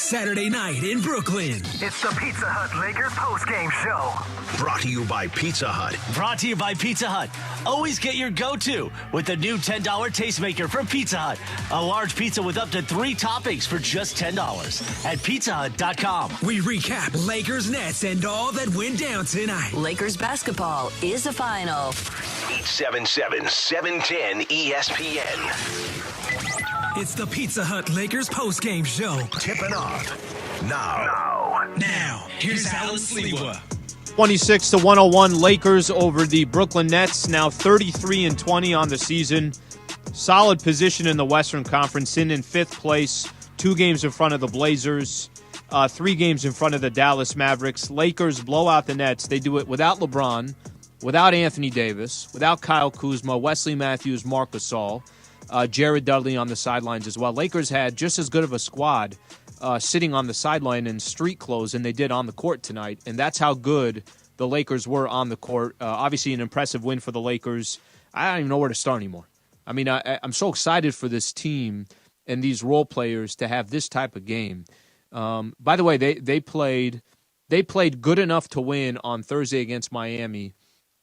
Saturday night in Brooklyn. It's the Pizza Hut Lakers postgame show. Brought to you by Pizza Hut. Brought to you by Pizza Hut. Always get your go-to with the new $10 Tastemaker from Pizza Hut. A large pizza with up to 3 toppings for just $10 at pizzahut.com. We recap Lakers Nets and all that went down tonight. Lakers basketball is a final. 877-710 ESPN. It's the Pizza Hut Lakers postgame show. Tipping off now. Here's Allen Sliwa. 26-101 Lakers over the Brooklyn Nets, now 33-20 on the season. Solid position in the Western Conference, in 5th place, 2 games in front of the Blazers, 3 games in front of the Dallas Mavericks. Lakers blow out the Nets. They do it without LeBron, without Anthony Davis, without Kyle Kuzma, Wesley Matthews, Marc Gasol, Jared Dudley on the sidelines as well. Lakers had just as good of a squad sitting on the sideline in street clothes than they did on the court tonight, and that's how good the Lakers were on the court. Obviously an impressive win for the Lakers. I don't even know where to start anymore. I mean, I'm so excited for this team and these role players to have this type of game. By the way, they played good enough to win on Thursday against Miami,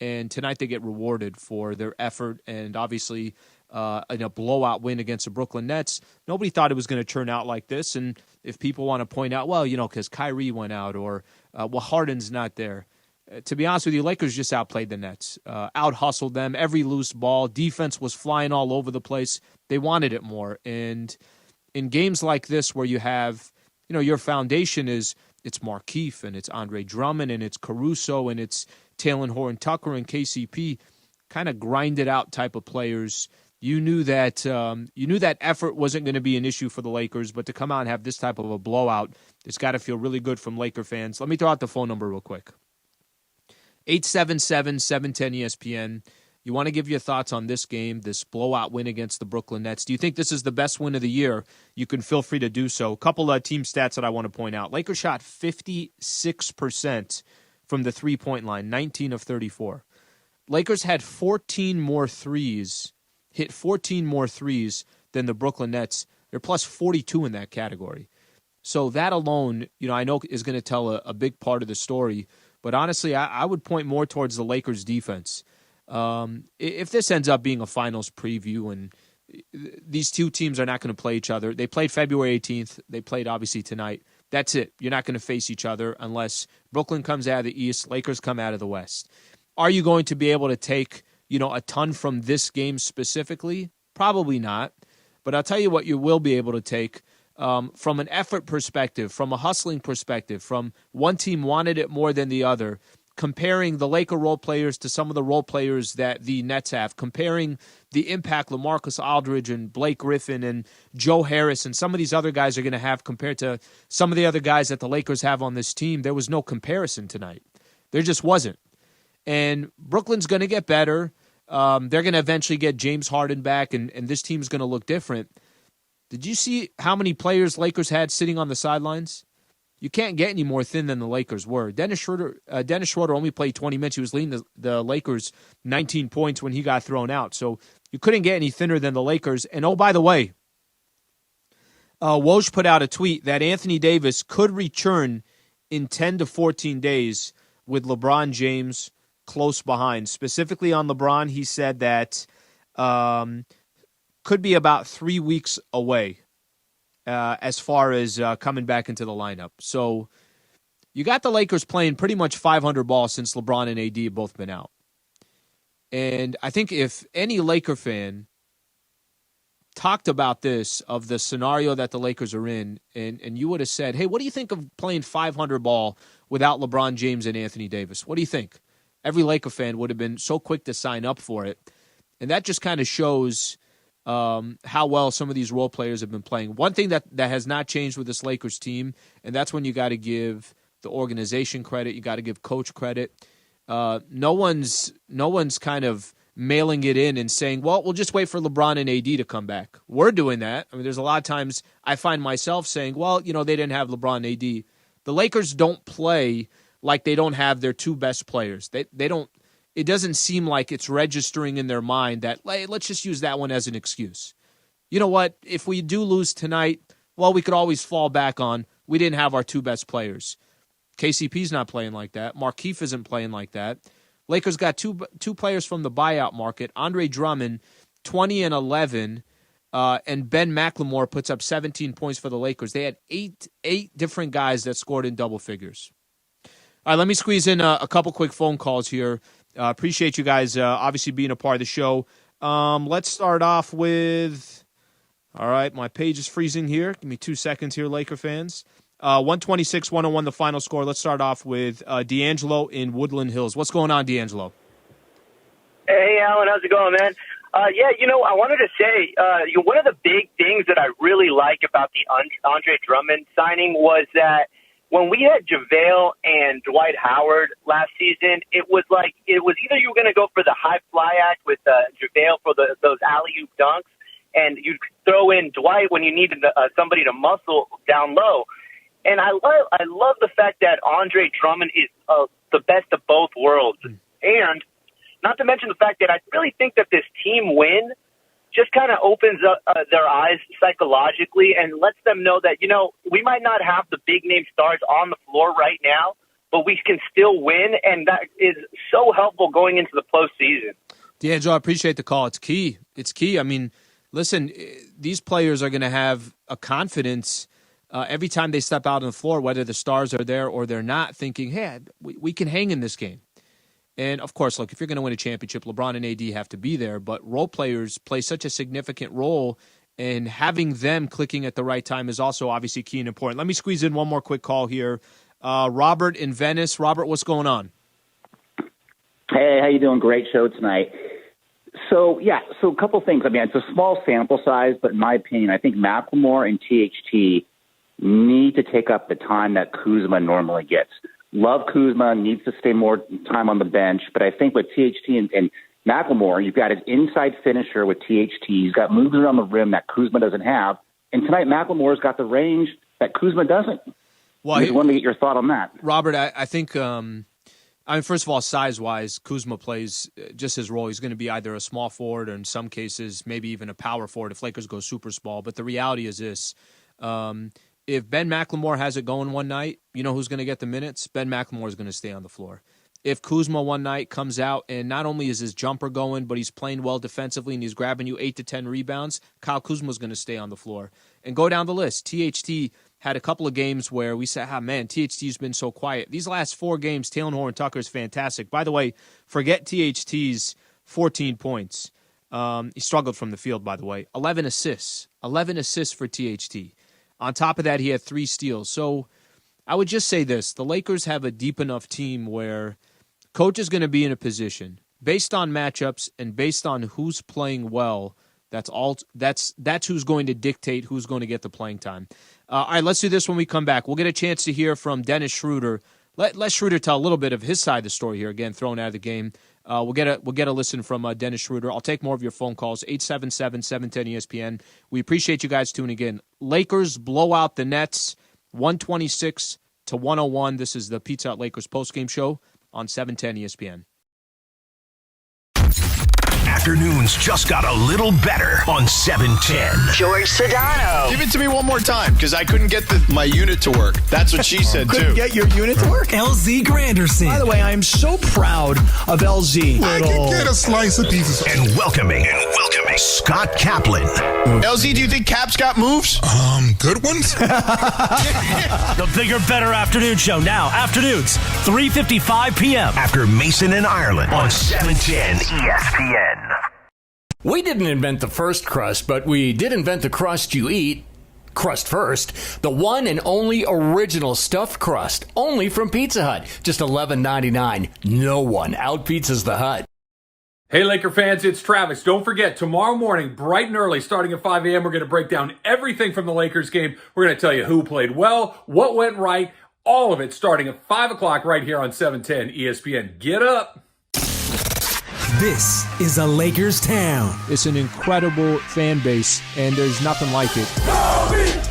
and tonight they get rewarded for their effort and obviously in a blowout win against the Brooklyn Nets. Nobody thought it was going to turn out like this, and if people want to point out, well, because Kyrie went out or, Harden's not there. To be honest with you, Lakers just outplayed the Nets, out-hustled them, every loose ball. Defense was flying all over the place. They wanted it more. And in games like this where you have, your foundation is it's Markieff and it's Andre Drummond and it's Caruso and it's Talen Horton-Tucker and KCP, kind of grinded out type of players. You knew that effort wasn't going to be an issue for the Lakers, but to come out and have this type of a blowout, it's got to feel really good from Laker fans. Let me throw out the phone number real quick. 877-710-ESPN. You want to give your thoughts on this game, this blowout win against the Brooklyn Nets. Do you think this is the best win of the year? You can feel free to do so. A couple of team stats that I want to point out. Lakers shot 56% from the three-point line, 19 of 34. Lakers had 14 more threes, hit 14 more threes than the Brooklyn Nets. They're plus 42 in that category. So that alone, I know is going to tell a big part of the story. But honestly, I would point more towards the Lakers' defense. If this ends up being a finals preview and these two teams are not going to play each other, they played February 18th. They played, obviously, tonight. That's it. You're not going to face each other unless Brooklyn comes out of the East, Lakers come out of the West. Are you going to be able to take, a ton from this game specifically? Probably not. But I'll tell you what you will be able to take. From an effort perspective, from a hustling perspective, from one team wanted it more than the other, comparing the Laker role players to some of the role players that the Nets have, comparing the impact LaMarcus Aldridge and Blake Griffin and Joe Harris and some of these other guys are going to have compared to some of the other guys that the Lakers have on this team, there was no comparison tonight. There just wasn't. And Brooklyn's going to get better. They're going to eventually get James Harden back, and this team's going to look different. Did you see how many players Lakers had sitting on the sidelines? You can't get any more thin than the Lakers were. Dennis Schroeder only played 20 minutes. He was leading the Lakers 19 points when he got thrown out. So you couldn't get any thinner than the Lakers. And oh, by the way, Woj put out a tweet that Anthony Davis could return in 10 to 14 days with LeBron James close behind. Specifically on LeBron, he said that could be about 3 weeks away as far as coming back into the lineup. So you got the Lakers playing pretty much 500 ball since LeBron and AD have both been out. And I think if any Laker fan talked about this, of the scenario that the Lakers are in, and you would have said, hey, what do you think of playing 500 ball without LeBron James and Anthony Davis? What do you think? Every Laker fan would have been so quick to sign up for it. And that just kind of shows how well some of these role players have been playing. One thing that has not changed with this Lakers team, and that's when you got to give the organization credit, you got to give coach credit. No one's kind of mailing it in and saying, well, we'll just wait for LeBron and AD to come back. We're doing that. I mean, there's a lot of times I find myself saying, well, they didn't have LeBron and AD. The Lakers don't play like they don't have their two best players. They don't. It doesn't seem like it's registering in their mind that, hey, let's just use that one as an excuse. You know what? If we do lose tonight, well, we could always fall back on we didn't have our two best players. KCP's not playing like that. Markieff isn't playing like that. Lakers got two players from the buyout market. Andre Drummond, 20 and 11, and Ben McLemore puts up 17 points for the Lakers. They had eight different guys that scored in double figures. All right, let me squeeze in a couple quick phone calls here. Appreciate you guys obviously being a part of the show. Let's start off with, all right, my page is freezing here. Give me 2 seconds here, Laker fans. 126-101 the final score. Let's start off with D'Angelo in Woodland Hills. What's going on, D'Angelo? Hey, Alan. How's it going, man? Yeah, I wanted to say one of the big things that I really like about the Andre Drummond signing was that when we had JaVale and Dwight Howard last season, it was either you were going to go for the high fly act with JaVale for those alley-oop dunks, and you'd throw in Dwight when you needed somebody to muscle down low. And I love the fact that Andre Drummond is the best of both worlds. And not to mention the fact that I really think that this team win just kind of opens up their eyes psychologically and lets them know that, we might not have the big-name stars on the floor right now, but we can still win, and that is so helpful going into the postseason. D'Angelo, I appreciate the call. It's key. It's key. I mean, listen, these players are going to have a confidence every time they step out on the floor, whether the stars are there or they're not, thinking, hey, we can hang in this game. And, of course, look, if you're going to win a championship, LeBron and AD have to be there, but role players play such a significant role, and having them clicking at the right time is also obviously key and important. Let me squeeze in one more quick call here. Robert in Venice. Robert, what's going on? Hey, how you doing? Great show tonight. So a couple things. I mean, it's a small sample size, but in my opinion, I think McLemore and THT need to take up the time that Kuzma normally gets. Love Kuzma, needs to stay more time on the bench, but I think with THT and McLemore, you've got an inside finisher with THT. He's got moves around the rim that Kuzma doesn't have, and tonight McLemore's got the range that Kuzma doesn't. Well, I just wanted to get your thought on that. Robert, I think, first of all, size-wise, Kuzma plays just his role. He's going to be either a small forward or in some cases maybe even a power forward if Lakers go super small. But the reality is this. If Ben McLemore has it going one night, you know who's going to get the minutes? Ben McLemore is going to stay on the floor. If Kuzma one night comes out and not only is his jumper going, but he's playing well defensively and he's grabbing you 8 to 10 rebounds, Kyle Kuzma is going to stay on the floor. And go down the list. THT had a couple of games where we said, THT's been so quiet. These last 4 games, Talen Horton-Tucker is fantastic. By the way, forget THT's 14 points. He struggled from the field, by the way. 11 assists. 11 assists for THT. On top of that, he had 3 steals. So I would just say this. The Lakers have a deep enough team where coach is going to be in a position, based on matchups and based on who's playing well, that's who's going to dictate who's going to get the playing time. All right, let's do this when we come back. We'll get a chance to hear from Dennis Schroeder. Let Schroeder tell a little bit of his side of the story here, again, thrown out of the game. We'll get a listen from Dennis Schroeder. I'll take more of your phone calls, 877-710-ESPN. We appreciate you guys tuning in. Lakers blow out the Nets, 126-101. This is the Pizza Hut Lakers postgame show on 710 ESPN. Afternoons just got a little better on 710. George Sedano. Give it to me one more time, because I couldn't get my unit to work. That's what she said, too. Couldn't get your unit to work? LZ Granderson. By the way, I am so proud of LZ. I can get a slice of pizza. And welcoming Scott Kaplan. LZ, do you think Cap's got moves? Good ones? The bigger, better afternoon show now. Afternoons, 3:55 p.m. After Mason and Ireland on 710 ESPN. We didn't invent the first crust, but we did invent the crust you eat. Crust first. The one and only original stuffed crust. Only from Pizza Hut. Just $11.99. No one out-pizzas the Hut. Hey, Laker fans, it's Travis. Don't forget, tomorrow morning, bright and early, starting at 5 a.m., we're going to break down everything from the Lakers game. We're going to tell you who played well, what went right, all of it starting at 5 o'clock right here on 710 ESPN. Get up. This is a Lakers town. It's an incredible fan base, and there's nothing like it.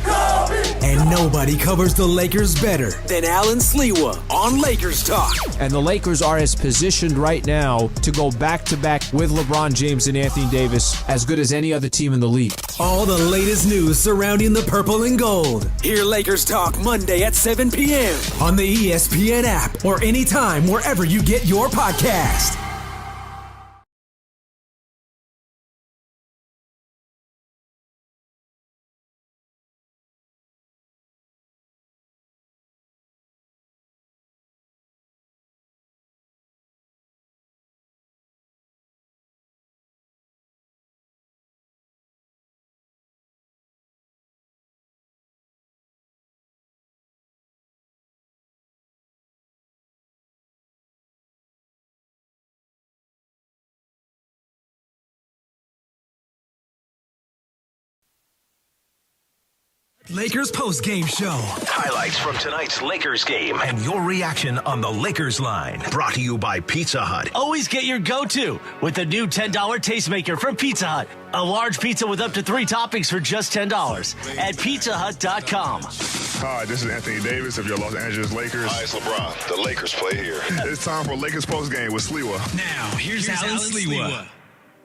Kobe! And nobody covers the Lakers better than Allen Sliwa on Lakers Talk. And the Lakers are as positioned right now to go back-to-back with LeBron James and Anthony Davis as good as any other team in the league. All the latest news surrounding the purple and gold. Hear Lakers Talk Monday at 7 p.m. on the ESPN app or anytime wherever you get your podcast. Lakers postgame show. Highlights from tonight's Lakers game and your reaction on the Lakers line. Brought to you by Pizza Hut. Always get your go-to with the new $10 tastemaker from Pizza Hut. A large pizza with up to 3 toppings for just $10 at pizzahut.com. Hi, this is Anthony Davis of your Los Angeles Lakers. Hi, it's LeBron. The Lakers play here. It's time for Lakers postgame with Sliwa. Now, here's Allen Sliwa.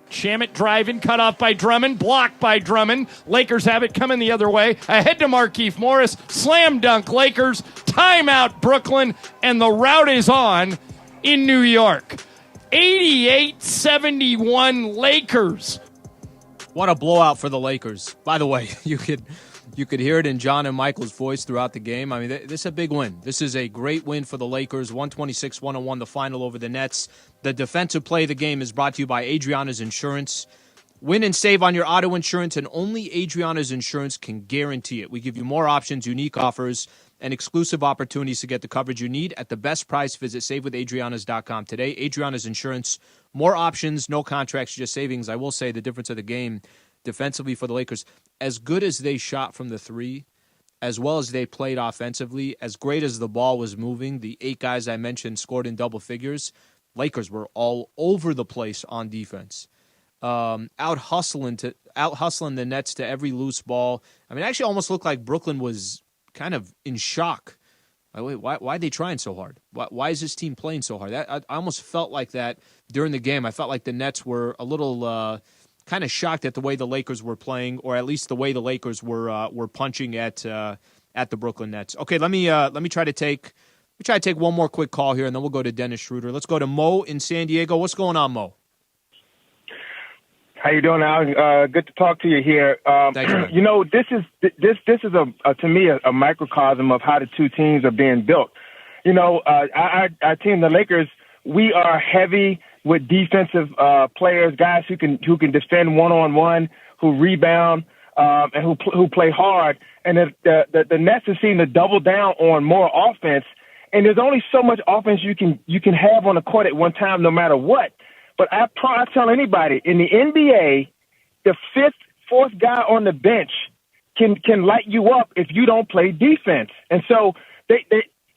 Shamit driving, cut off by Drummond, blocked by Drummond. Lakers have it coming the other way. Ahead to Markieff Morris. Slam dunk Lakers. Timeout Brooklyn. And the route is on in New York. 88-71 Lakers. What a blowout for the Lakers. By the way, you could hear it in John and Michael's voice throughout the game. I mean, this is a big win. This is a great win for the Lakers. 126-101, the final over the Nets. The defensive play of the game is brought to you by Adriana's Insurance. Win and save on your auto insurance, and only Adriana's Insurance can guarantee it. We give you more options, unique offers, and exclusive opportunities to get the coverage you need at the best price. Visit SaveWithAdrianas.com today. Adriana's Insurance, more options, no contracts, just savings. I will say the difference of the game defensively for the Lakers, as good as they shot from the three, as well as they played offensively, as great as the ball was moving, the 8 guys I mentioned scored in double figures. Lakers were all over the place on defense, out hustling the Nets to every loose ball. I mean, it actually almost looked like Brooklyn was kind of in shock. Why are they trying so hard? Why is this team playing so hard? I almost felt like that during the game. I felt like the Nets were a little kind of shocked at the way the Lakers were playing, or at least the way the Lakers were punching at the Brooklyn Nets. Okay, let me try to take one more quick call here, and then we'll go to Dennis Schroeder. Let's go to Mo in San Diego. What's going on, Mo? How you doing, Al? Good to talk to you here. Thank you. You know, this is to me a microcosm of how the two teams are being built. You know, our team, the Lakers, we are heavy with defensive players, guys who can defend one-on-one, who rebound, and who play hard. And the Nets are seeming to double down on more offense. And there's only so much offense you can have on the court at one time, no matter what. But I tell anybody in the NBA, the fourth guy on the bench can light you up if you don't play defense. And so they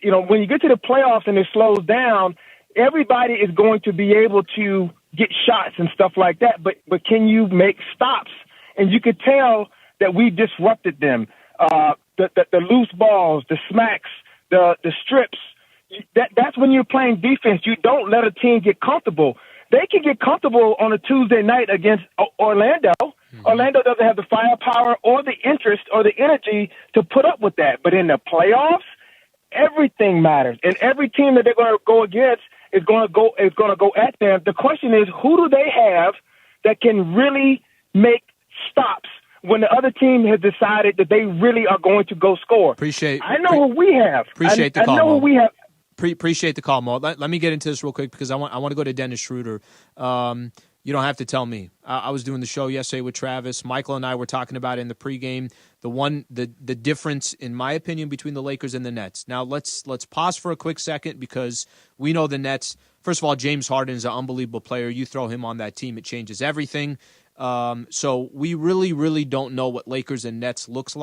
you know, when you get to the playoffs and it slows down, everybody is going to be able to get shots and stuff like that. But can you make stops? And you could tell that we disrupted them. The loose balls, the smacks, the strips. That's when you're playing defense. You don't let a team get comfortable. They can get comfortable on a Tuesday night against Orlando. Mm-hmm. Orlando doesn't have the firepower or the interest or the energy to put up with that. But in the playoffs, everything matters. And every team that they're going to go against is going to go at them. The question is, who do they have that can really make stops when the other team has decided that they really are going to go score? I know who we have. Appreciate the call, I know who we have. Appreciate the call, Mo. Let me get into this real quick because I want to go to Dennis Schroeder. You don't have to tell me. I was doing the show yesterday with Travis. Michael and I were talking about it in the pregame. The difference, in my opinion, between the Lakers and the Nets. Now let's pause for a quick second because we know the Nets. First of all, James Harden is an unbelievable player. You throw him on that team, it changes everything. So we really, really don't know what Lakers and Nets look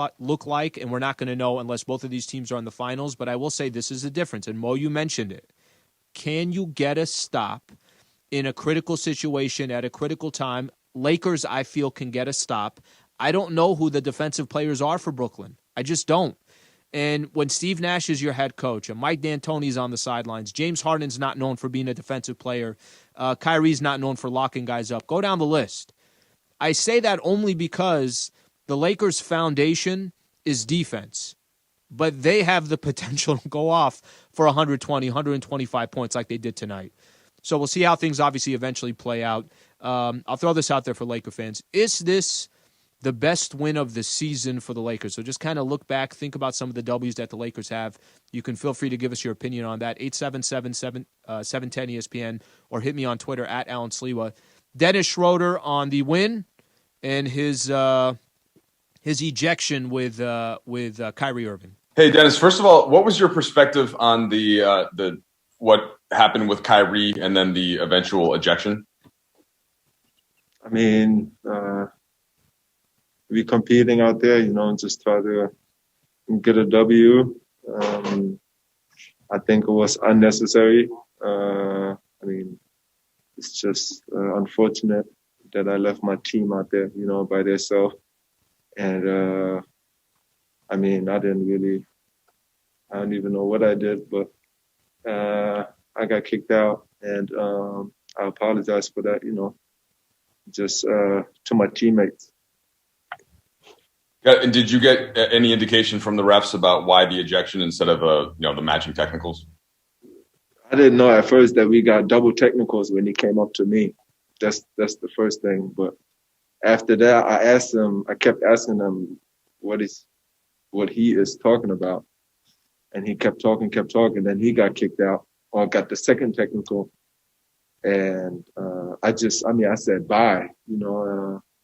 like, and we're not going to know unless both of these teams are in the finals. But I will say this is the difference, and Mo, you mentioned it. Can you get a stop in a critical situation at a critical time? Lakers, I feel, can get a stop. I don't know who the defensive players are for Brooklyn. I just don't. And when Steve Nash is your head coach, and Mike D'Antoni's on the sidelines, James Harden's not known for being a defensive player, Kyrie's not known for locking guys up. Go down the list. I say that only because the Lakers' foundation is defense, but they have the potential to go off for 120, 125 points like they did tonight. So we'll see how things obviously eventually play out. I'll throw this out there for Laker fans. Is this the best win of the season for the Lakers? So just kind of look back, think about some of the W's that the Lakers have. You can feel free to give us your opinion on that, 877-710-ESPN, or hit me on Twitter at Allen Sliwa. Dennis Schroeder on the win and his ejection with Kyrie Irving. Hey, Dennis, first of all, what was your perspective on the what happened with Kyrie and then the eventual ejection? I mean, we competing out there, just try to get a W. I think it was unnecessary. I mean, it's just unfortunate that I left my team out there, by themselves. And, I mean, I don't even know what I did, but I got kicked out, and I apologize for that, just to my teammates. And did you get any indication from the refs about why the ejection instead of the matching technicals? I didn't know at first that we got double technicals when he came up to me. That's the first thing. But after that, I kept asking him what he is talking about. And he kept talking. Then he got kicked out or got the second technical. And I said bye,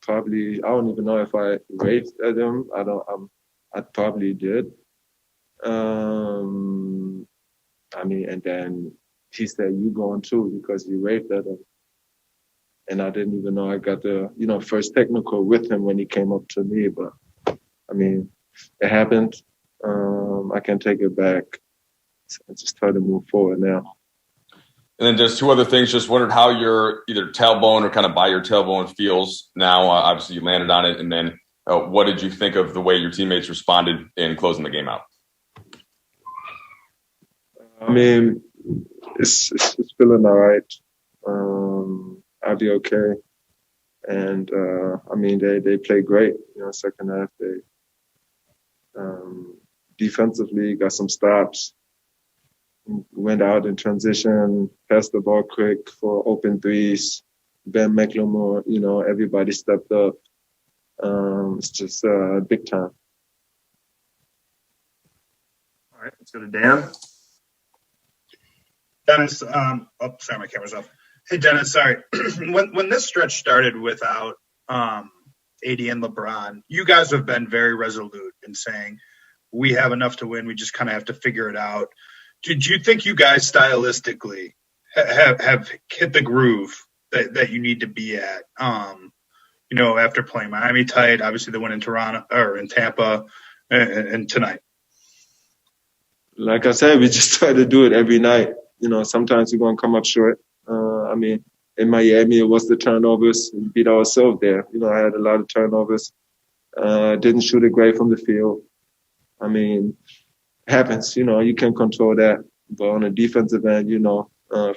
probably, I don't even know if I waved at him. I probably did. And then he said, "You going too," because he waved at him. And I didn't even know I got the, first technical with him when he came up to me. But I mean, it happened. I can take it back. I just try to move forward now. And then just two other things. Just wondered how your either tailbone or kind of by your tailbone feels now. Obviously, you landed on it. And then what did you think of the way your teammates responded in closing the game out? I mean, it's feeling all right. I'll be okay. And, they played great. Second half, they defensively got some stops. Went out in transition, passed the ball quick for open threes. Ben McLemore, everybody stepped up. It's just big time. All right, let's go to Dan. Dennis, sorry, my camera's off. Hey, Dennis, sorry. when this stretch started without AD and LeBron, you guys have been very resolute in saying we have enough to win. We just kind of have to figure it out. Did you think you guys stylistically have hit the groove that you need to be at? After playing Miami tight, obviously the win in Toronto or in Tampa, and tonight. Like I said, we just try to do it every night. Sometimes we're gonna come up short. In Miami, it was the turnovers. We beat ourselves there. I had a lot of turnovers. Didn't shoot it great from the field. Happens, you can control that. But on the defensive end,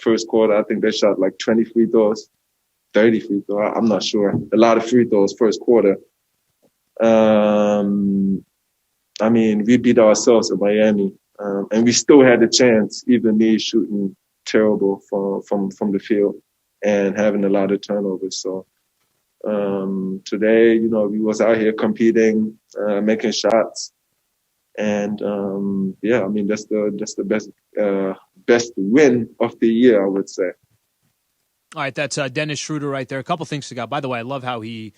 first quarter, I think they shot like 20 free throws, 30 free throws. I'm not sure. A lot of free throws first quarter. We beat ourselves in Miami. And we still had the chance, even me shooting terrible from the field and having a lot of turnovers. So today, we was out here competing, making shots. And that's the best win of the year, I would say. All right, that's Dennis Schroeder right there. A couple things to go. By the way, I love how he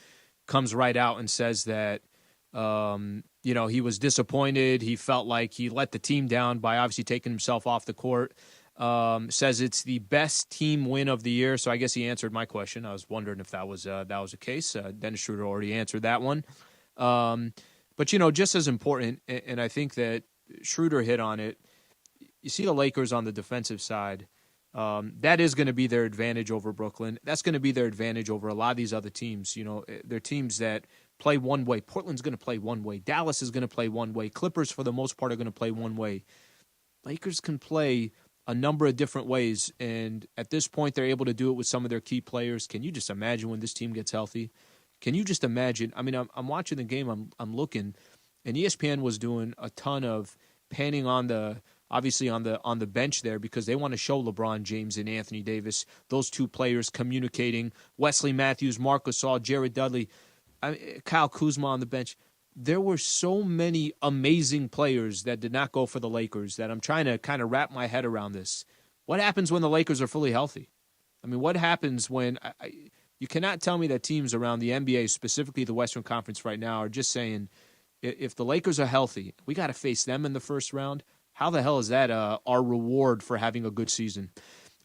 comes right out and says that he was disappointed. He felt like he let the team down by obviously taking himself off the court. Says it's the best team win of the year. So I guess he answered my question. I was wondering if that was the case. Dennis Schroeder already answered that one. But, just as important, and I think that Schroeder hit on it, you see the Lakers on the defensive side. That is going to be their advantage over Brooklyn. That's going to be their advantage over a lot of these other teams. They're teams that play one way. Portland's going to play one way. Dallas is going to play one way. Clippers, for the most part, are going to play one way. Lakers can play a number of different ways, and at this point, they're able to do it with some of their key players. Can you just imagine when this team gets healthy? Can you just imagine? I mean, I'm watching the game. I'm looking, and ESPN was doing a ton of panning on the bench there because they want to show LeBron James and Anthony Davis, those two players communicating. Wesley Matthews, Marc Gasol, Jared Dudley, Kyle Kuzma on the bench. There were so many amazing players that did not go for the Lakers that I'm trying to kind of wrap my head around this. What happens when the Lakers are fully healthy? I mean, what happens when you cannot tell me that teams around the NBA, specifically the Western Conference right now, are just saying, if the Lakers are healthy, we got to face them in the first round. How the hell is that our reward for having a good season?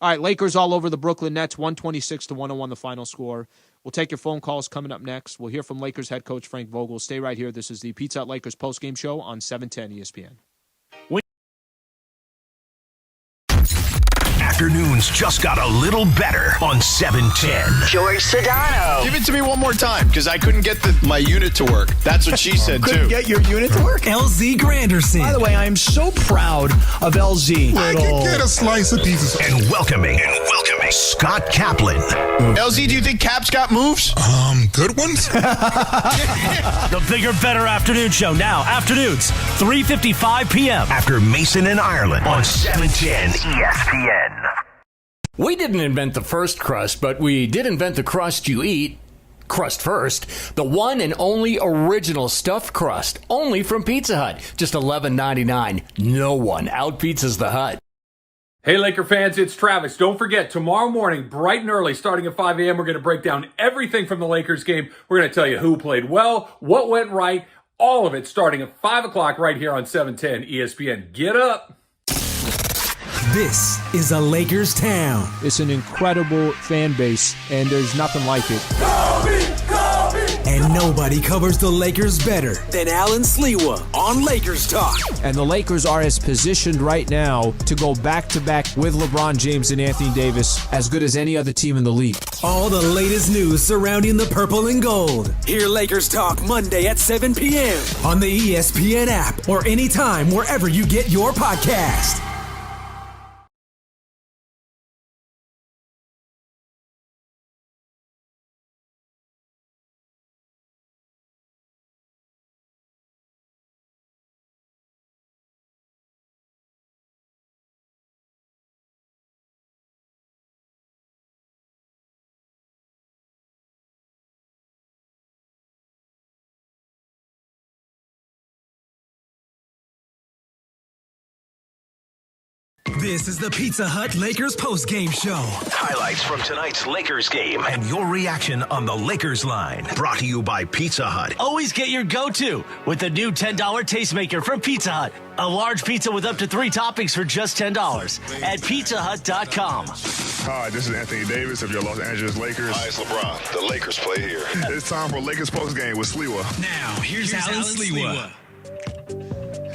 All right, Lakers all over the Brooklyn Nets, 126-101 the final score. We'll take your phone calls coming up next. We'll hear from Lakers head coach Frank Vogel. Stay right here. This is the Pizza Hut Lakers postgame show on 710 ESPN. Afternoons just got a little better on 710. George Sedano. Give it to me one more time, because I couldn't get my unit to work. That's what she said, too. Couldn't get your unit to work? LZ Granderson. By the way, I am so proud of LZ. I can get a slice of pizza. And welcoming Scott Kaplan. LZ, do you think Cap's got moves? Good ones? The bigger, better afternoon show now. Afternoons, 3:55 p.m. After Mason and Ireland on 710 ESPN. We didn't invent the first crust, but we did invent the crust you eat. Crust first. The one and only original stuffed crust. Only from Pizza Hut. Just $11.99. No one out-pizzas the Hut. Hey, Laker fans, it's Travis. Don't forget, tomorrow morning, bright and early, starting at 5 a.m., we're going to break down everything from the Lakers game. We're going to tell you who played well, what went right, all of it starting at 5 o'clock right here on 710 ESPN. Get up. This is a Lakers town. It's an incredible fan base, and there's nothing like it. And nobody covers the Lakers better than Allen Sliwa on Lakers Talk. And the Lakers are as positioned right now to go back-to-back with LeBron James and Anthony Davis as good as any other team in the league. All the latest news surrounding the purple and gold. Hear Lakers Talk Monday at 7 p.m. on the ESPN app or anytime wherever you get your podcast. This is the Pizza Hut Lakers postgame show. Highlights from tonight's Lakers game and your reaction on the Lakers line. Brought to you by Pizza Hut. Always get your go-to with the new $10 tastemaker from Pizza Hut. A large pizza with up to 3 toppings for just $10 at pizzahut.com. Hi, this is Anthony Davis of your Los Angeles Lakers. Hi, it's LeBron. The Lakers play here. It's time for Lakers postgame with Sliwa. Now, here's Allen Sliwa.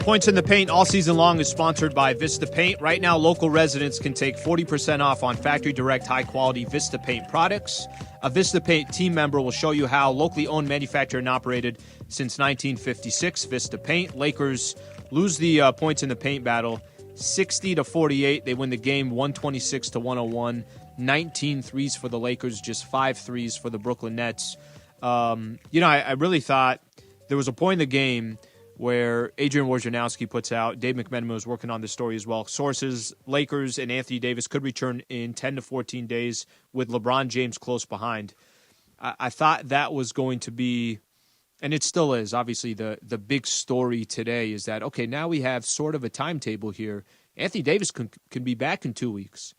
Points in the Paint all season long is sponsored by Vista Paint. Right now, local residents can take 40% off on factory direct high-quality Vista Paint products. A Vista Paint team member will show you how. Locally owned, manufactured, and operated since 1956. Vista Paint. Lakers lose the points in the paint battle 60-48. They win the game 126-101. 19 threes for the Lakers, just 5 threes for the Brooklyn Nets. I really thought there was a point in the game where Adrian Wojnarowski puts out, Dave McMenamin was working on this story as well. Sources, Lakers and Anthony Davis could return in 10 to 14 days with LeBron James close behind. I thought that was going to be, and it still is, obviously the big story today is that, okay, now we have sort of a timetable here. Anthony Davis can be back in 2 weeks.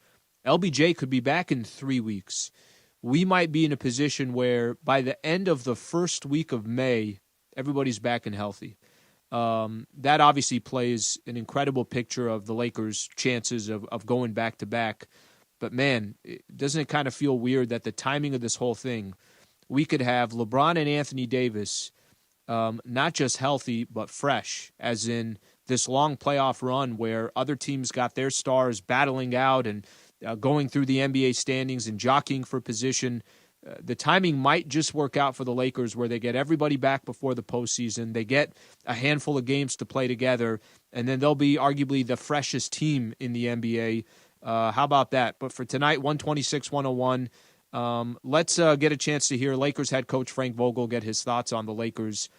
LBJ could be back in 3 weeks. We might be in a position where by the end of the first week of May, everybody's back and healthy. That obviously plays an incredible picture of the Lakers' chances of going back-to-back. But, man, doesn't it kind of feel weird that the timing of this whole thing, we could have LeBron and Anthony Davis not just healthy but fresh, as in this long playoff run where other teams got their stars battling out and going through the NBA standings and jockeying for position. the timing might just work out for the Lakers where they get everybody back before the postseason. They get a handful of games to play together, and then they'll be arguably the freshest team in the NBA. How about that? But for tonight, 126-101. Let's get a chance to hear Lakers head coach Frank Vogel get his thoughts on the Lakers'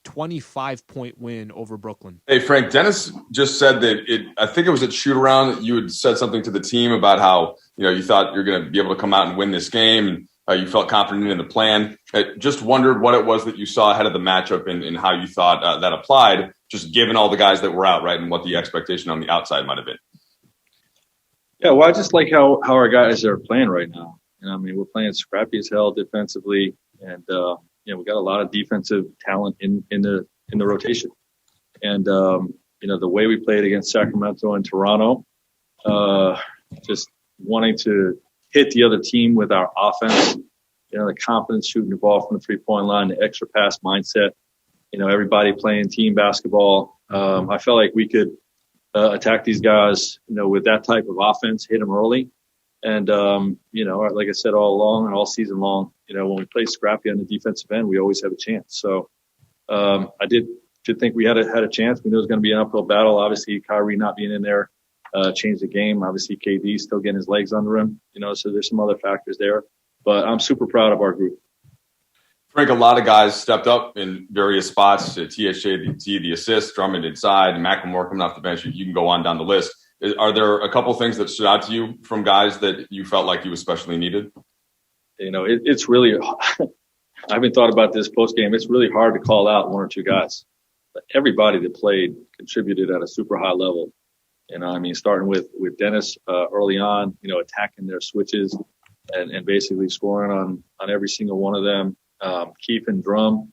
25-point win over Brooklyn. Hey, Frank, Dennis just said that I think it was at shoot around that you had said something to the team about how, you thought you're going to be able to come out and win this game. And you felt confident in the plan. I just wondered what it was that you saw ahead of the matchup and how you thought that applied, just given all the guys that were out, right, and what the expectation on the outside might have been. Yeah, well, I just like how our guys are playing right now. We're playing scrappy as hell defensively, and we got a lot of defensive talent in the rotation. And the way we played against Sacramento and Toronto, just wanting to hit the other team with our offense, the confidence shooting the ball from the 3-point line, the extra pass mindset, everybody playing team basketball. I felt like we could attack these guys, with that type of offense, hit them early. And, like I said all along and all season long, when we play scrappy on the defensive end, we always have a chance. So I did think we had a chance. We knew it was going to be an uphill battle. Obviously, Kyrie not being in there changed the game. Obviously, KD still getting his legs under him, so there's some other factors there. But I'm super proud of our group. Frank, a lot of guys stepped up in various spots. THJ, the assist, Drummond inside, McLemore coming off the bench. You can go on down the list. Are there a couple things that stood out to you from guys that you felt like you especially needed? It's really – I haven't thought about this post-game. It's really hard to call out one or two guys. But everybody that played contributed at a super high level. Starting with Dennis early on, attacking their switches and basically scoring on every single one of them. Keith and Drum,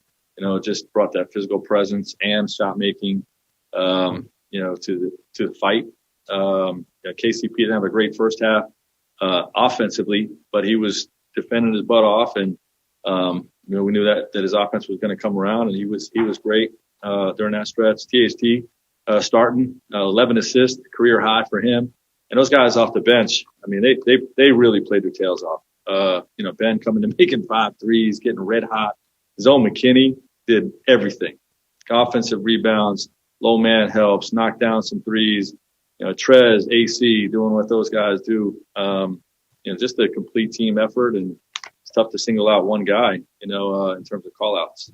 just brought that physical presence and shot making, to the fight. KCP didn't have a great first half offensively, but he was defending his butt off, and we knew that his offense was going to come around, and he was great during that stretch. THT starting 11 assists, career high for him, and those guys off the bench. They really played their tails off. Ben coming to making 5 threes, getting red hot. Zoe McKinney did everything: offensive rebounds, low man helps, knock down some threes. Trez, AC, doing what those guys do. Just a complete team effort, and it's tough to single out one guy, in terms of call-outs.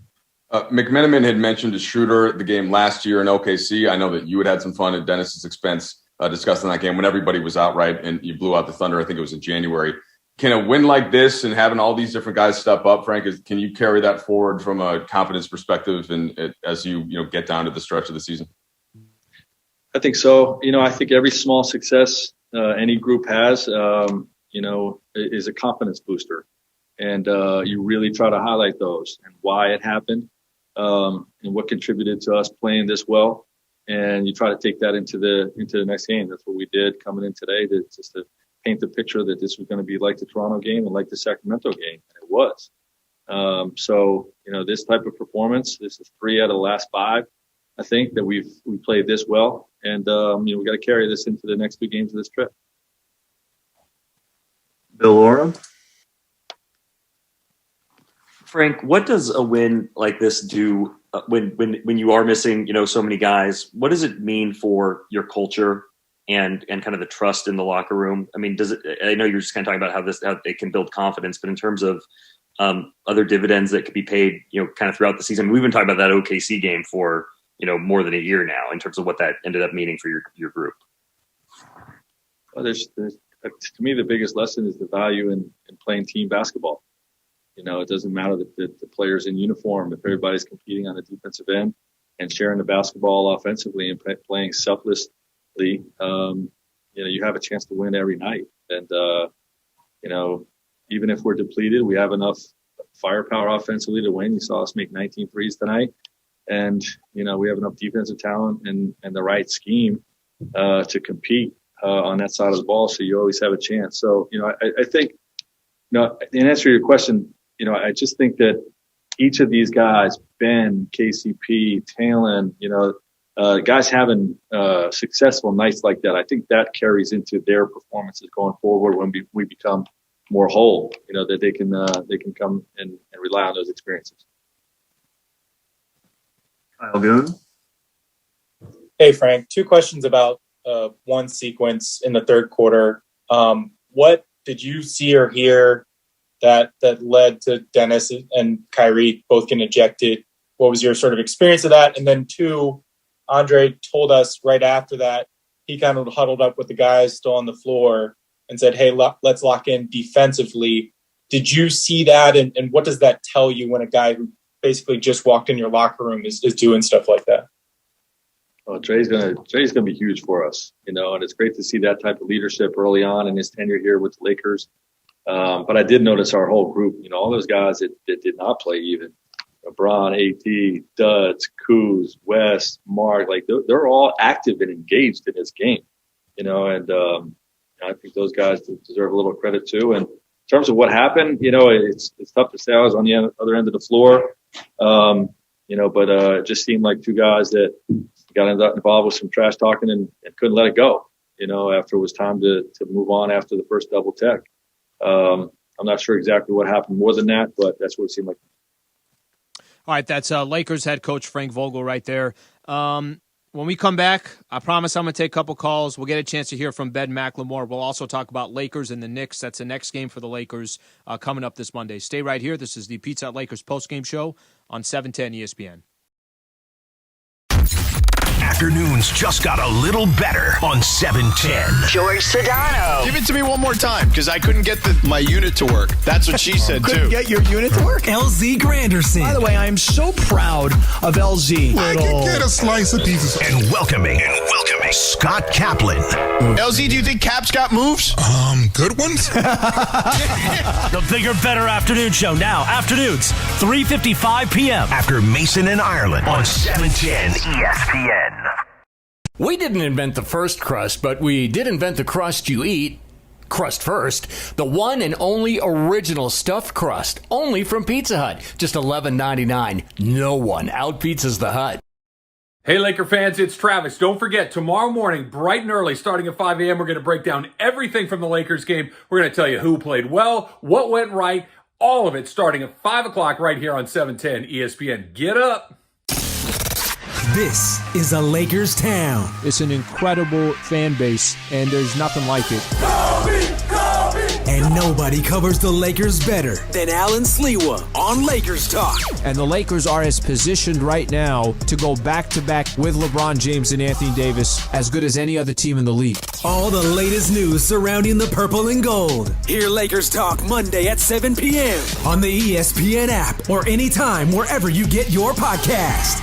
McMenamin had mentioned a shooter the game last year in OKC. I know that you had some fun at Dennis's expense discussing that game when everybody was out, right, and you blew out the Thunder. I think it was in January. Can a win like this and having all these different guys step up, Frank, can you carry that forward from a confidence perspective and as you get down to the stretch of the season? I think so. I think every small success any group has, is a confidence booster. And you really try to highlight those and why it happened and what contributed to us playing this well. And you try to take that into the next game. That's what we did coming in today, just to paint the picture that this was going to be like the Toronto game and like the Sacramento game. And it was. This type of performance, this is 3 out of the last 5. I think that we played this well, and we got to carry this into the next 2 games of this trip. Bill Oram. Frank, what does a win like this do when you are missing, so many guys? What does it mean for your culture and kind of the trust in the locker room? I know you're just kind of talking about how it can build confidence, but in terms of other dividends that could be paid, kind of throughout the season. We've been talking about that OKC game for more than a year now in terms of what that ended up meaning for your group. Well, there's to me, the biggest lesson is the value in playing team basketball. It doesn't matter that the players in uniform, if everybody's competing on the defensive end and sharing the basketball offensively and playing selflessly, you have a chance to win every night. And, even if we're depleted, we have enough firepower offensively to win. You saw us make 19 threes tonight. And, we have enough defensive talent and the right scheme to compete on that side of the ball. So you always have a chance. So, I think, in answer to your question, I just think that each of these guys, Ben, KCP, Talon, guys having successful nights like that, I think that carries into their performances going forward when we become more whole, that they can come and rely on those experiences. Kyle Goon. Hey, Frank, 2 questions about one sequence in the third quarter. What did you see or hear that led to Dennis and Kyrie both getting ejected? What was your sort of experience of that? And then 2, Andre told us right after that, he kind of huddled up with the guys still on the floor and said, hey, let's lock in defensively. Did you see that? And what does that tell you when a guy who basically just walked in your locker room is doing stuff like that? Well, Dre's gonna be huge for us, and it's great to see that type of leadership early on in his tenure here with the Lakers. But I did notice our whole group, all those guys that did not play even. LeBron, AD, Duds, Kuz, West, Mark, they're all active and engaged in this game, and I think those guys deserve a little credit too. And in terms of what happened, it's tough to say. I was on the other end of the floor, but it just seemed like 2 guys that got involved with some trash talking and couldn't let it go, after it was time to move on after the first double tech. I'm not sure exactly what happened more than that, but that's what it seemed like. All right, that's Lakers head coach Frank Vogel right there. When we come back, I promise I'm going to take a couple calls. We'll get a chance to hear from Ben McLemore. We'll also talk about Lakers and the Knicks. That's the next game for the Lakers coming up this Monday. Stay right here. This is the Pizza Hut Lakers postgame show on 710 ESPN. Afternoons just got a little better on 710. George Sedano. Give it to me one more time, because I couldn't get my unit to work. That's what she said, Couldn't too. get your unit to work? LZ Granderson. By the way, I am so proud of LZ. I can get a slice of pizza. And welcoming Scott Kaplan. LZ, do you think Cap's got moves? Good ones? The bigger, better afternoon show now. Afternoons, 3:55 p.m. After Mason and Ireland on 710 ESPN. We didn't invent the first crust, but we did invent the crust you eat. Crust first. The one and only original stuffed crust. Only from Pizza Hut. Just $11.99. No one out-pizzas the Hut. Hey, Laker fans, it's Travis. Don't forget, tomorrow morning, bright and early, starting at 5 a.m., we're going to break down everything from the Lakers game. We're going to tell you who played well, what went right, all of it starting at 5 o'clock right here on 710 ESPN. Get up. This is a Lakers town. It's an incredible fan base, and there's nothing like it. And nobody covers the Lakers better than Allen Sliwa on Lakers Talk. And the Lakers are as positioned right now to go back-to-back with LeBron James and Anthony Davis as good as any other team in the league. All the latest news surrounding the purple and gold. Hear Lakers Talk Monday at 7 p.m. on the ESPN app or anytime wherever you get your podcast.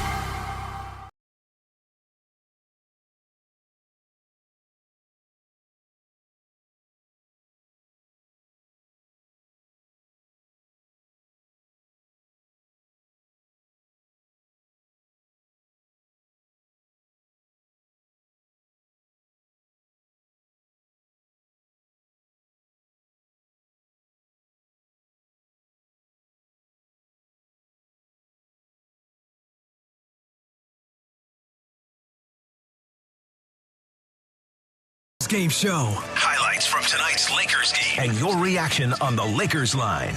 Game show. Highlights from tonight's Lakers game and your reaction on the Lakers line.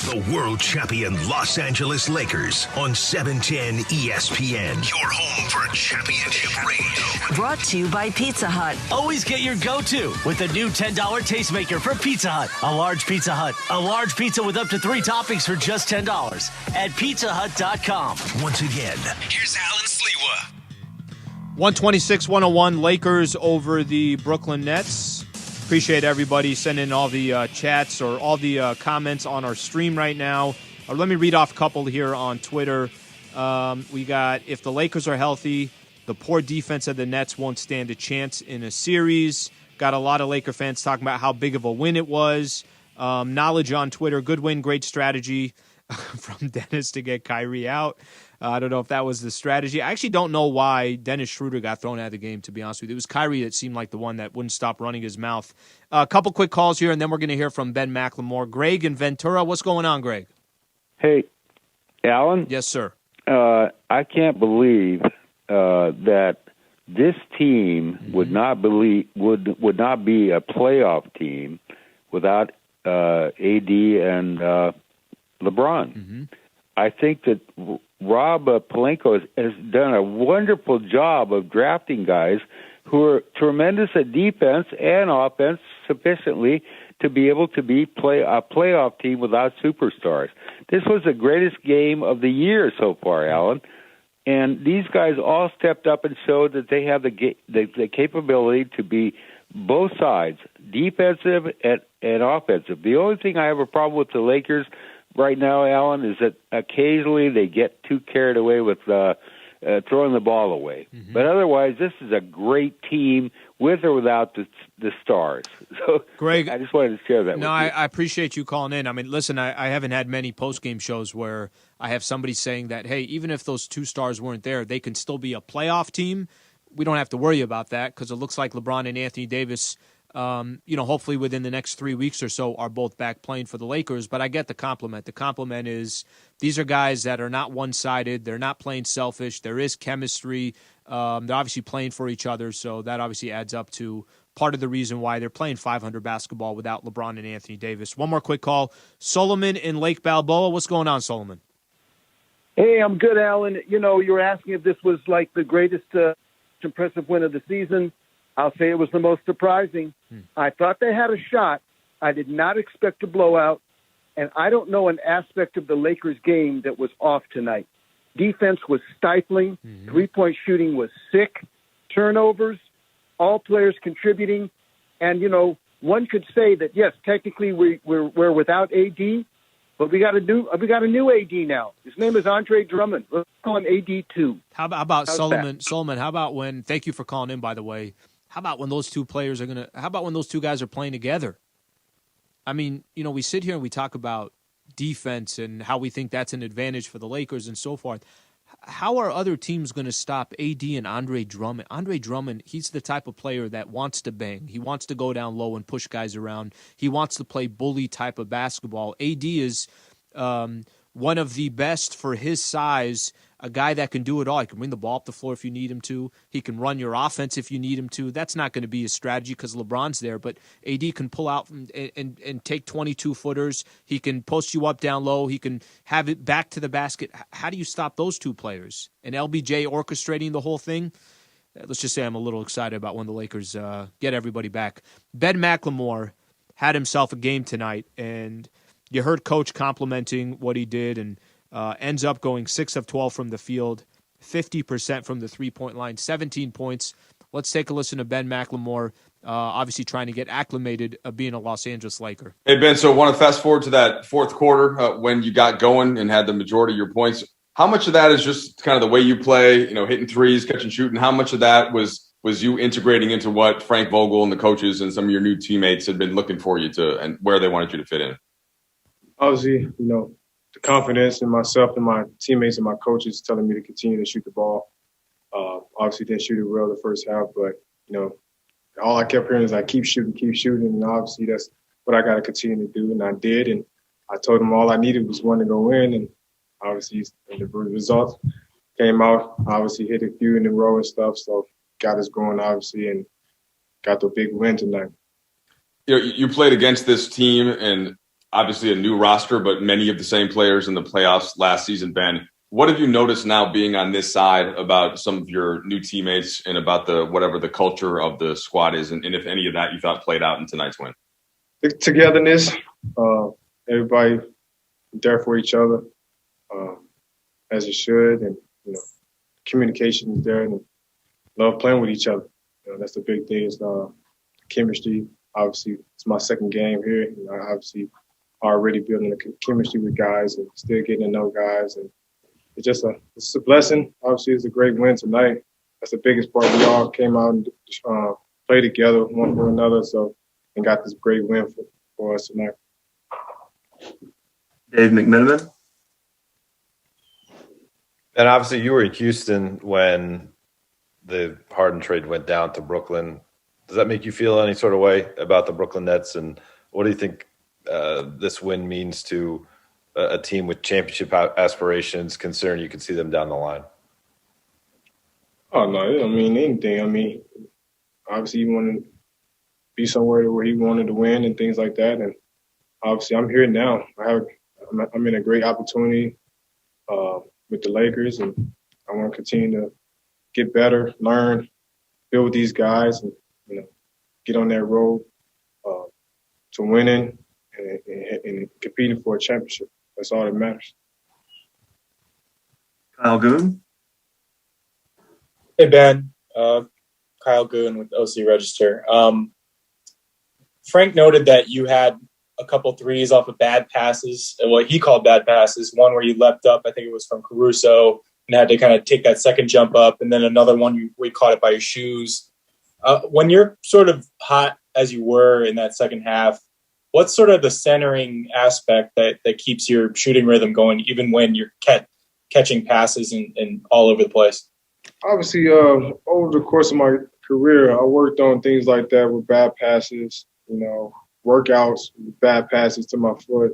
The world champion Los Angeles Lakers on 710 ESPN. Your home for championship radio. Brought to you by Pizza Hut. Always get your go-to with the new $10 tastemaker from Pizza Hut. A large Pizza Hut. A large pizza with up to 3 toppings for just $10 at pizzahut.com. Once again, here's Allen Sliwa. 126-101, Lakers over the Brooklyn Nets. Appreciate everybody sending all the chats or all the comments on our stream right now. Let me read off a couple here on Twitter. We got, if the Lakers are healthy, the poor defense of the Nets won't stand a chance in a series. Got a lot of Laker fans talking about how big of a win it was. Knowledge on Twitter, good win, great strategy from Dennis to get Kyrie out. I don't know if that was the strategy. I actually don't know why Dennis Schroeder got thrown out of the game, to be honest with you. It was Kyrie that seemed like the one that wouldn't stop running his mouth. A couple quick calls here, and then we're going to hear from Ben McLemore. Greg in Ventura, what's going on, Greg? Hey, Alan? Yes, sir. I can't believe that this team would not be a playoff team without AD and LeBron. I think that Rob Pelinka has done a wonderful job of drafting guys who are tremendous at defense and offense sufficiently to be able to play a playoff team without superstars. This was the greatest game of the year so far, Alan. And these guys all stepped up and showed that they have the capability to be both sides, defensive and offensive. The only thing I have a problem with the Lakers right now, Alan, is that occasionally they get too carried away with throwing the ball away. But otherwise, this is a great team with or without the stars. So, Greg, I just wanted to share that with you. I appreciate you calling in. I mean, listen, I haven't had many post-game shows where I have somebody saying that, hey, even if those two stars weren't there, they can still be a playoff team. We don't have to worry about that because it looks like LeBron and Anthony Davis, hopefully within the next 3 weeks or so, are both back playing for the Lakers. But I get the compliment. The compliment is these are guys that are not one-sided. They're not playing selfish. There is chemistry. They're obviously playing for each other, so that obviously adds up to part of the reason why they're playing 500 basketball without LeBron and Anthony Davis. One more quick call. Solomon in Lake Balboa. What's going on, Solomon? Hey, I'm good, Alan. You were asking if this was like the greatest impressive win of the season. I'll say it was the most surprising. I thought they had a shot. I did not expect a blowout, and I don't know an aspect of the Lakers game that was off tonight. Defense was stifling. Three-point shooting was sick. Turnovers, all players contributing. And, one could say that, yes, technically we're without AD, but we got a new AD now. His name is Andre Drummond. Let's call him AD2. How about How's Solomon? that? Solomon, how about when? Thank you for calling in, by the way. How about when those two players how about when those two guys are playing together? I mean, we sit here and we talk about defense and how we think that's an advantage for the Lakers and so forth. How are other teams going to stop AD and Andre Drummond? Andre Drummond, he's the type of player that wants to bang. He wants to go down low and push guys around. He wants to play bully type of basketball. AD is one of the best for his size, a guy that can do it all. He can bring the ball up the floor if you need him to. He can run your offense if you need him to. That's not going to be his strategy because LeBron's there, but AD can pull out and take 22-footers. He can post you up down low. He can have it back to the basket. How do you stop those two players? And LBJ orchestrating the whole thing? Let's just say I'm a little excited about when the Lakers get everybody back. Ben McLemore had himself a game tonight, and you heard Coach complimenting what he did, and ends up going 6 of 12 from the field, 50% from the three-point line, 17 points. Let's take a listen to Ben McLemore, obviously trying to get acclimated of being a Los Angeles Laker. Hey, Ben, so I want to fast forward to that fourth quarter when you got going and had the majority of your points. How much of that is just kind of the way you play, hitting threes, catching, shooting? How much of that was you integrating into what Frank Vogel and the coaches and some of your new teammates had been looking for you to and where they wanted you to fit in? Obviously, the confidence in myself and my teammates and my coaches telling me to continue to shoot the ball. Obviously didn't shoot it well the first half, but, all I kept hearing is I keep shooting. And obviously that's what I got to continue to do. And I did. And I told them all I needed was one to go in. And obviously the results came out. Obviously hit a few in a row and stuff. So got us going, obviously, and got the big win tonight. You played against this team and obviously a new roster, but many of the same players in the playoffs last season, Ben. What have you noticed now being on this side about some of your new teammates and about whatever the culture of the squad is, and if any of that you thought played out in tonight's win? The togetherness, everybody there for each other, as it should, and communication is there, and love playing with each other. That's the big thing is chemistry. Obviously, it's my second game here. Obviously, already building a chemistry with guys and still getting to know guys, and it's a blessing. Obviously, it's a great win tonight. That's the biggest part. We all came out and played together one for another, and got this great win for us tonight. Dave McMenamin. And obviously, you were in Houston when the Harden trade went down to Brooklyn. Does that make you feel any sort of way about the Brooklyn Nets? And what do you think this win means to a team with championship aspirations, considering you can see them down the line? Oh, no, it don't mean anything. Obviously, he wanted to be somewhere where he wanted to win and things like that. And obviously I'm here now. I'm in a great opportunity with the Lakers, and I want to continue to get better, learn, build with these guys, and get on that road to winning and competing for a championship. That's all that matters. Kyle Goon. Hey, Ben. Kyle Goon with OC Register. Frank noted that you had a couple threes off of bad passes, what he called bad passes. One where you leapt up, I think it was from Caruso, and had to kind of take that second jump up, and then another one where you caught it by your shoes. When you're sort of hot as you were in that second half, what's sort of the centering aspect that keeps your shooting rhythm going, even when you're catching passes and all over the place? Obviously, over the course of my career, I worked on things like that with bad passes, workouts, with bad passes to my foot,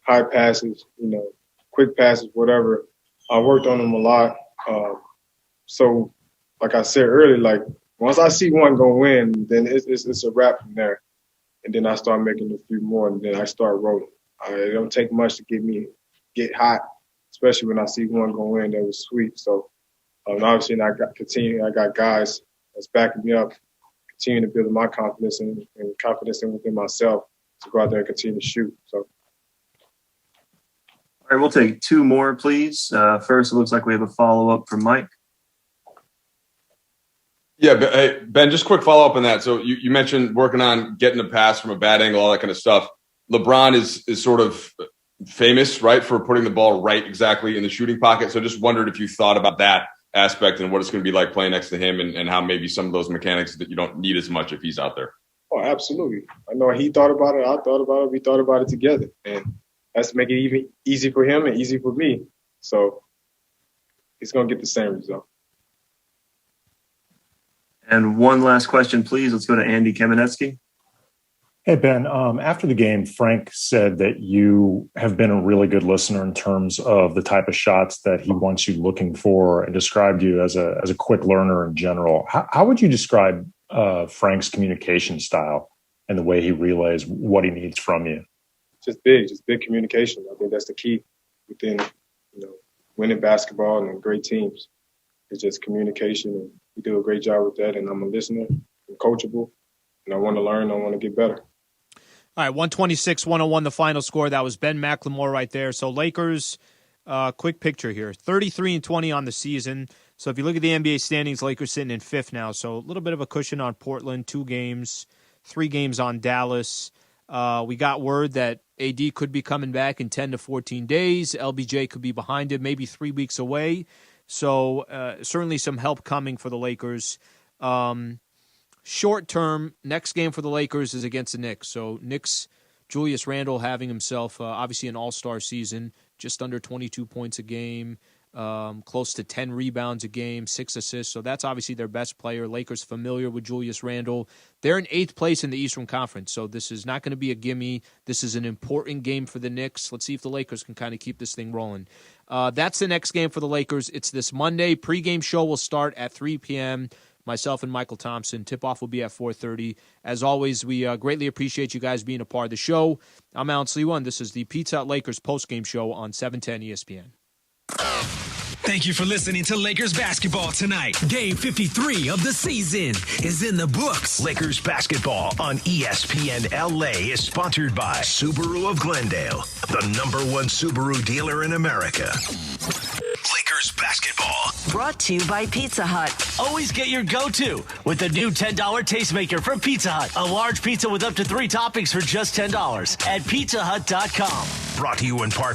high passes, quick passes, whatever. I worked on them a lot. So, like I said earlier, once I see one go in, then it's a wrap from there. And then I start making a few more, and then I start rolling. It don't take much to get hot, especially when I see one go in that was sweet. So, obviously, I got guys that's backing me up, continuing to build my confidence and confidence within myself to go out there and continue to shoot. So, all right, we'll take two more, please. First, it looks like we have a follow-up from Mike. Yeah, but, hey, Ben, just quick follow-up on that. So you mentioned working on getting a pass from a bad angle, all that kind of stuff. LeBron is sort of famous, right, for putting the ball right exactly in the shooting pocket. So just wondered if you thought about that aspect and what it's going to be like playing next to him and how maybe some of those mechanics that you don't need as much if he's out there. Oh, absolutely. I know he thought about it. I thought about it. We thought about it together. And that's make it even easy for him and easy for me. So he's going to get the same result. And one last question, please. Let's go to Andy Kamenetsky. Hey, Ben. After the game, Frank said that you have been a really good listener in terms of the type of shots that he wants you looking for, and described you as a quick learner in general. How would you describe Frank's communication style and the way he relays what he needs from you? Just big communication. I think that's the key within winning basketball and great teams. It's just communication, and we do a great job with that. And I'm a listener, I'm coachable, and I want to learn. I want to get better. All right, 126-101 the final score. That was Ben McLemore right there. So Lakers, quick picture here, 33-20 on the season. So if you look at the NBA standings, Lakers sitting in fifth now. So a little bit of a cushion on Portland, 2 games, 3 games on Dallas. We got word that AD could be coming back in 10 to 14 days. LBJ could be behind him, maybe 3 weeks away. So certainly some help coming for the Lakers. Short term, next game for the Lakers is against the Knicks. So Knicks, Julius Randle having himself obviously an all-star season, just under 22 points a game, close to 10 rebounds a game, 6 assists. So that's obviously their best player. Lakers familiar with Julius Randle. They're in 8th place in the Eastern Conference, so this is not going to be a gimme. This is an important game for the Knicks. Let's see if the Lakers can kind of keep this thing rolling. That's the next game for the Lakers. It's this Monday. Pre-game show will start at 3 p.m., myself and Michael Thompson. Tip-off will be at 4:30. As always, we greatly appreciate you guys being a part of the show. I'm Allen Sliwa, and this is the Pizza Hut Lakers postgame show on 710 ESPN. Thank you for listening to Lakers basketball tonight. Game 53 of the season is in the books. Lakers basketball on ESPN LA is sponsored by Subaru of Glendale, the #1 Subaru dealer in America. Lakers basketball. Brought to you by Pizza Hut. Always get your go-to with the new $10 tastemaker from Pizza Hut. A large pizza with up to 3 toppings for just $10 at pizzahut.com. Brought to you in part